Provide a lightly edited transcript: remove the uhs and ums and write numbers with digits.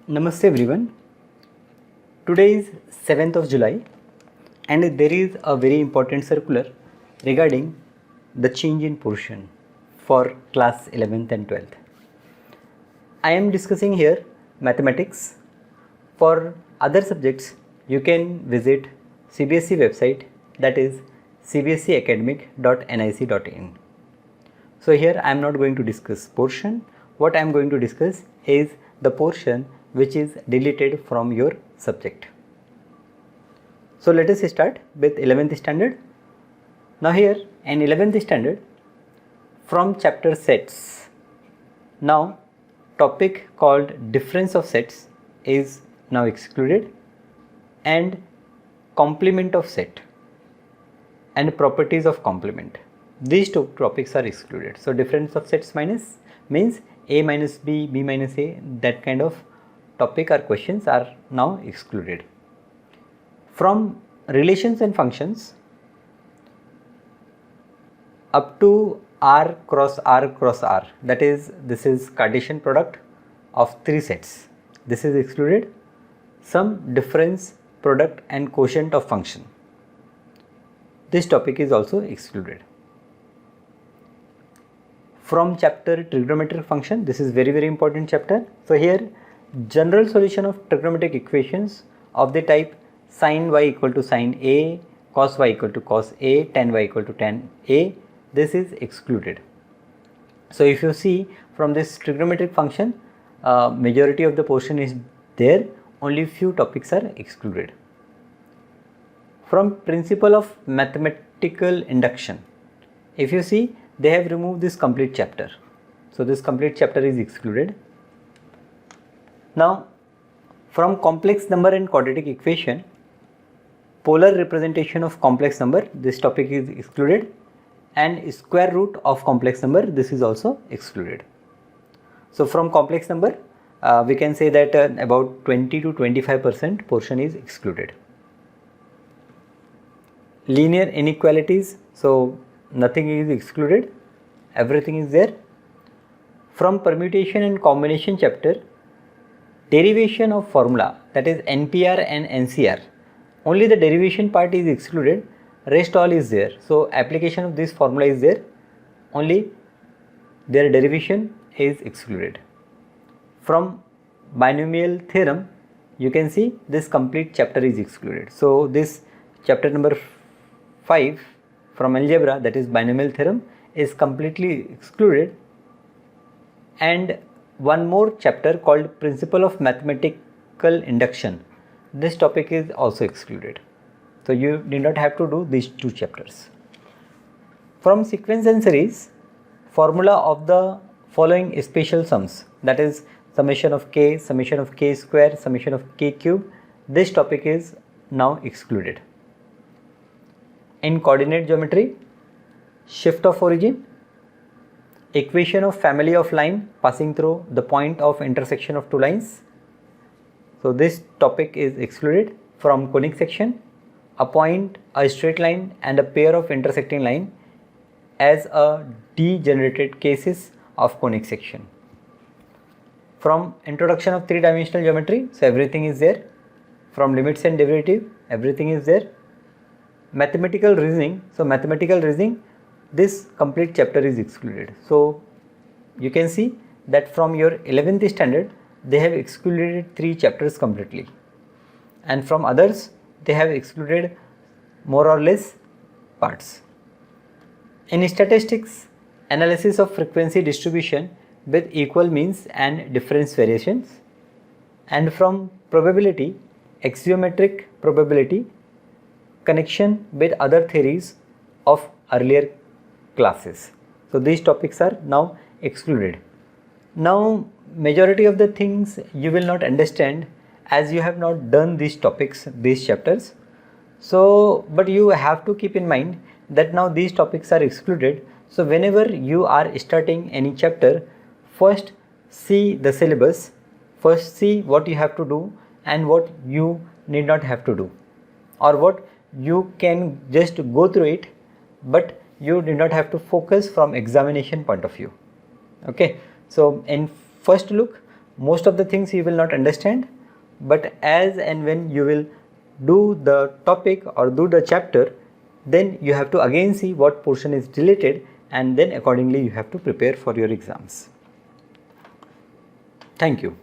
Namaste everyone. Today is 7th of July and there is a very important circular regarding the change in portion for class 11th and 12th. I am discussing here mathematics. For other subjects you can visit CBSE website, that is cbseacademic.nic.in. So here I am not going to discuss portion. What I am going to discuss is the portion which is deleted from your subject. So let us start with 11th standard. Now here in 11th standard, from chapter sets, now topic called difference of sets is now excluded, and complement of set and properties of complement, these two topics are excluded. So difference of sets minus means A minus B, B minus A, that kind of topic or questions are now excluded. From relations and functions up to R cross R cross R, that is, this is Cartesian product of three sets, this is excluded. Some difference, product and quotient of function, this topic is also excluded. From chapter trigonometric function, this is very important chapter. So here general solution of trigonometric equations of the type sin y equal to sin A, cos y equal to cos A, tan y equal to tan A, this is excluded. So if you see from this trigonometric function, majority of the portion is there, only few topics are excluded. From principle of mathematical induction, if you see, they have removed this complete chapter. So this complete chapter is excluded. Now from complex number and quadratic equation, polar representation of complex number, this topic is excluded, and square root of complex number, this is also excluded. So from complex number, we can say that about 20 to 25% portion is excluded. Linear inequalities, so nothing is excluded, everything is there. From permutation and combination chapter, derivation of formula, that is NPR and NCR, only the derivation part is excluded, rest all is there. So application of this formula is there, only their derivation is excluded. From binomial theorem, you can see this complete chapter is excluded. So this chapter number 5 from algebra, that is binomial theorem, is completely excluded. And one more chapter called principle of mathematical induction, this topic is also excluded. So you do not have to do these two chapters. From sequence and series, formula of the following special sums, that is summation of k square, summation of k cube, this topic is now excluded. In coordinate geometry, shift of origin, equation of family of line passing through the point of intersection of two lines, so this topic is excluded. From conic section, a point, a straight line and a pair of intersecting line as a degenerated cases of conic section. From introduction of three-dimensional geometry, so everything is there. From limits and derivative, everything is there. Mathematical reasoning, so mathematical reasoning, this complete chapter is excluded. So you can see that from your 11th standard, they have excluded 3 chapters completely, and from others they have excluded more or less parts. In statistics, analysis of frequency distribution with equal means and difference variations, and from probability, axiometric probability, connection with other theories of earlier classes. So these topics are now excluded. Now majority of the things you will not understand as you have not done these topics, these chapters. So but you have to keep in mind that now these topics are excluded. So whenever you are starting any chapter, first see the syllabus, first see what you have to do and what you need not have to do, or what you can just go through it, but you do not have to focus from examination point of view. Okay, so in first look, most of the things you will not understand, but as and when you will do the topic or do the chapter, then you have to again see what portion is deleted, and then accordingly you have to prepare for your exams. Thank you.